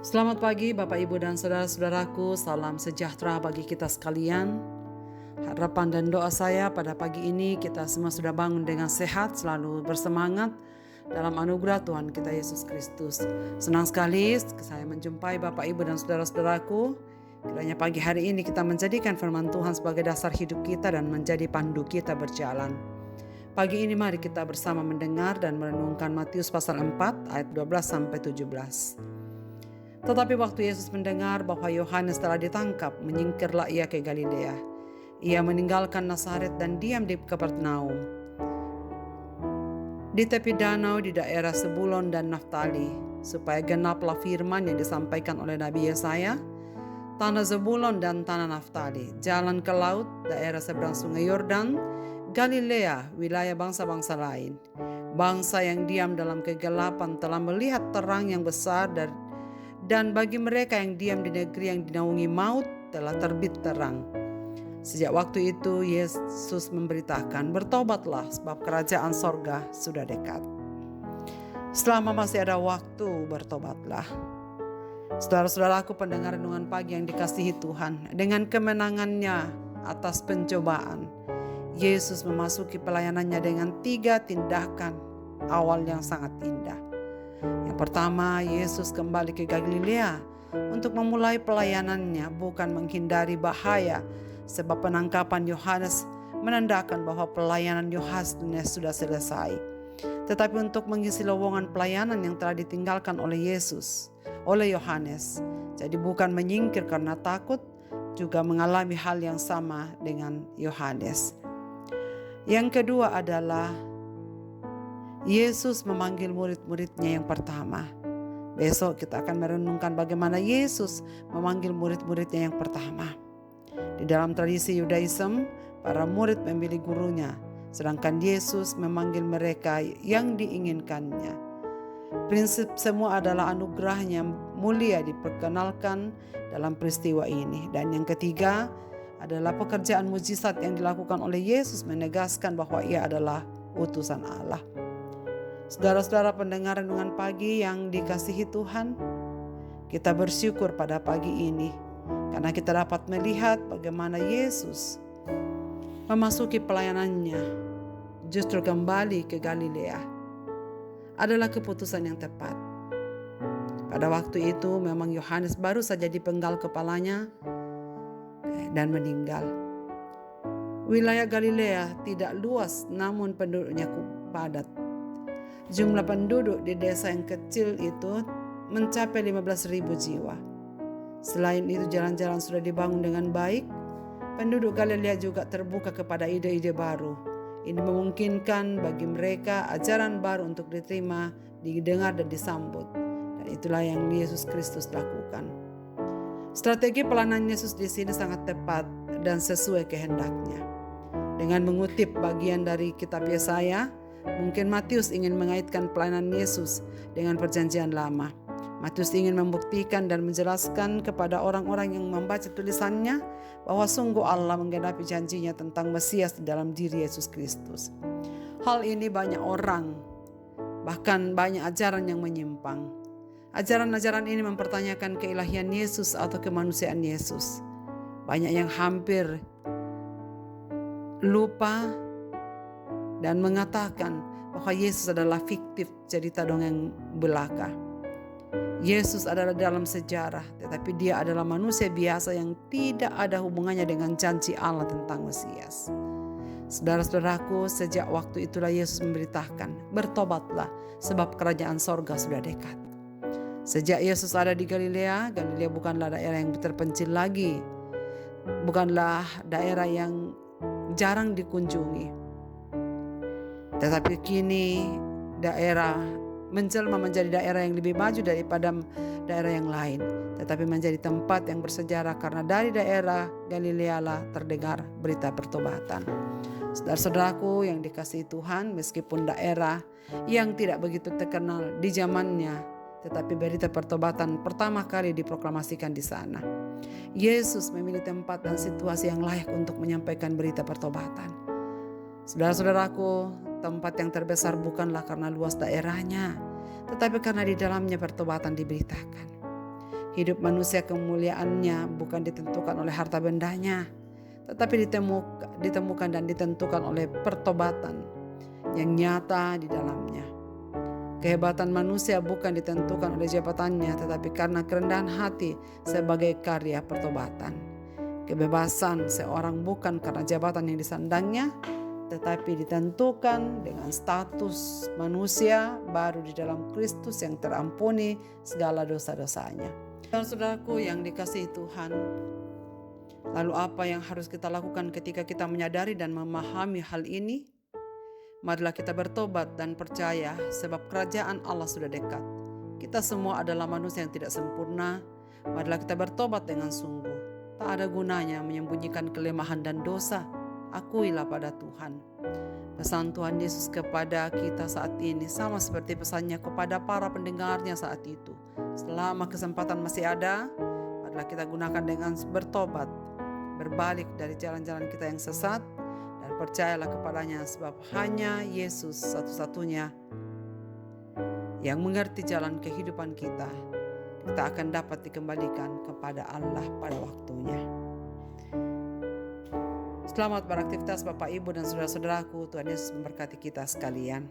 Selamat pagi Bapak Ibu dan saudara-saudaraku, salam sejahtera bagi kita sekalian. Harapan dan doa saya pada pagi ini kita semua sudah bangun dengan sehat, selalu bersemangat dalam anugerah Tuhan kita Yesus Kristus. Senang sekali saya menjumpai Bapak Ibu dan saudara-saudaraku. Kiranya pagi hari ini kita menjadikan firman Tuhan sebagai dasar hidup kita dan menjadi pandu kita berjalan. Pagi ini mari kita bersama mendengar dan merenungkan Matius pasal 4 ayat 12 sampai 17. Tetapi waktu Yesus mendengar bahwa Yohanes telah ditangkap, menyingkirlah ia ke Galilea. Ia meninggalkan Nazaret dan diam di Kapernaum, di tepi danau di daerah Zebulon dan Naftali, supaya genaplah firman yang disampaikan oleh Nabi Yesaya, tanah Zebulon dan tanah Naftali, jalan ke laut, daerah seberang sungai Yordan, Galilea, wilayah bangsa-bangsa lain. Bangsa yang diam dalam kegelapan telah melihat terang yang besar, dan bagi mereka yang diam di negeri yang dinaungi maut telah terbit terang. Sejak waktu itu Yesus memberitakan, bertobatlah sebab kerajaan sorga sudah dekat. Selama masih ada waktu, bertobatlah. Saudara-saudaraku pendengar renungan pagi yang dikasihi Tuhan, dengan kemenangannya atas pencobaan, Yesus memasuki pelayanannya dengan 3 tindakan awal yang sangat indah. Yang pertama, Yesus kembali ke Galilea untuk memulai pelayanannya, bukan menghindari bahaya, sebab penangkapan Yohanes menandakan bahwa pelayanan Yohanes sudah selesai, tetapi untuk mengisi lowongan pelayanan yang telah ditinggalkan oleh Yohanes. Jadi bukan menyingkir karena takut, juga mengalami hal yang sama dengan Yohanes. Yang kedua adalah Yesus memanggil murid-muridnya yang pertama. Besok kita akan merenungkan bagaimana Yesus memanggil murid-muridnya yang pertama. Di dalam tradisi Yudaism, para murid memilih gurunya, sedangkan Yesus memanggil mereka yang diinginkannya. Prinsip semua adalah anugerahnya mulia diperkenalkan dalam peristiwa ini. Dan yang ketiga adalah pekerjaan mujizat yang dilakukan oleh Yesus menegaskan bahwa ia adalah utusan Allah. Saudara-saudara pendengar renungan pagi yang dikasihi Tuhan, kita bersyukur pada pagi ini karena kita dapat melihat bagaimana Yesus memasuki pelayanannya, justru kembali ke Galilea adalah keputusan yang tepat. Pada waktu itu memang Yohanes baru saja dipenggal kepalanya dan meninggal. Wilayah Galilea tidak luas namun penduduknya padat. Jumlah penduduk di desa yang kecil itu mencapai 15.000 jiwa. Selain itu jalan-jalan sudah dibangun dengan baik. Penduduk Galilea juga terbuka kepada ide-ide baru. Ini memungkinkan bagi mereka ajaran baru untuk diterima, didengar dan disambut. Dan itulah yang Yesus Kristus lakukan. Strategi pelayanan Yesus di sini sangat tepat dan sesuai kehendaknya. Dengan mengutip bagian dari kitab Yesaya, mungkin Matius ingin mengaitkan pelayanan Yesus dengan perjanjian lama. Matius ingin membuktikan dan menjelaskan kepada orang-orang yang membaca tulisannya bahwa sungguh Allah menggenapi janjinya tentang Mesias di dalam diri Yesus Kristus. Hal ini banyak orang, bahkan banyak ajaran yang menyimpang. Ajaran-ajaran ini mempertanyakan keilahian Yesus atau kemanusiaan Yesus. Banyak yang hampir lupa dan mengatakan bahwa Yesus adalah fiktif, cerita dongeng belaka. Yesus adalah dalam sejarah, tetapi dia adalah manusia biasa yang tidak ada hubungannya dengan janji Allah tentang Mesias. Saudara-saudaraku, sejak waktu itulah Yesus memberitakan, bertobatlah sebab kerajaan sorga sudah dekat. Sejak Yesus ada di Galilea, Galilea bukanlah daerah yang terpencil lagi, bukanlah daerah yang jarang dikunjungi. Tetapi kini daerah menjelma menjadi daerah yang lebih maju daripada daerah yang lain. Tetapi menjadi tempat yang bersejarah karena dari daerah Galilea lah terdengar berita pertobatan. Saudara-saudaraku yang dikasihi Tuhan, meskipun daerah yang tidak begitu terkenal di zamannya, tetapi berita pertobatan pertama kali diproklamasikan di sana. Yesus memilih tempat dan situasi yang layak untuk menyampaikan berita pertobatan. Saudara-saudaraku, tempat yang terbesar bukanlah karena luas daerahnya, tetapi karena di dalamnya pertobatan diberitakan. Hidup manusia kemuliaannya bukan ditentukan oleh harta bendanya, tetapi ditemukan dan ditentukan oleh pertobatan yang nyata di dalamnya. Kehebatan manusia bukan ditentukan oleh jabatannya, tetapi karena kerendahan hati sebagai karya pertobatan. Kebebasan seorang bukan karena jabatan yang disandangnya, tetapi ditentukan dengan status manusia baru di dalam Kristus yang terampuni segala dosa-dosanya. Saudaraku yang dikasihi Tuhan, lalu apa yang harus kita lakukan ketika kita menyadari dan memahami hal ini? Marilah kita bertobat dan percaya sebab kerajaan Allah sudah dekat. Kita semua adalah manusia yang tidak sempurna. Marilah kita bertobat dengan sungguh. Tak ada gunanya menyembunyikan kelemahan dan dosa. Akuilah pada Tuhan. Pesan Tuhan Yesus kepada kita saat ini sama seperti pesannya kepada para pendengarnya saat itu. Selama kesempatan masih ada, marilah kita gunakan dengan bertobat, berbalik dari jalan-jalan kita yang sesat, dan percayalah kepadanya sebab hanya Yesus satu-satunya yang mengerti jalan kehidupan kita. Kita akan dapat dikembalikan kepada Allah pada waktunya. Selamat beraktivitas Bapak, Ibu, dan saudara-saudaraku. Tuhan Yesus memberkati kita sekalian.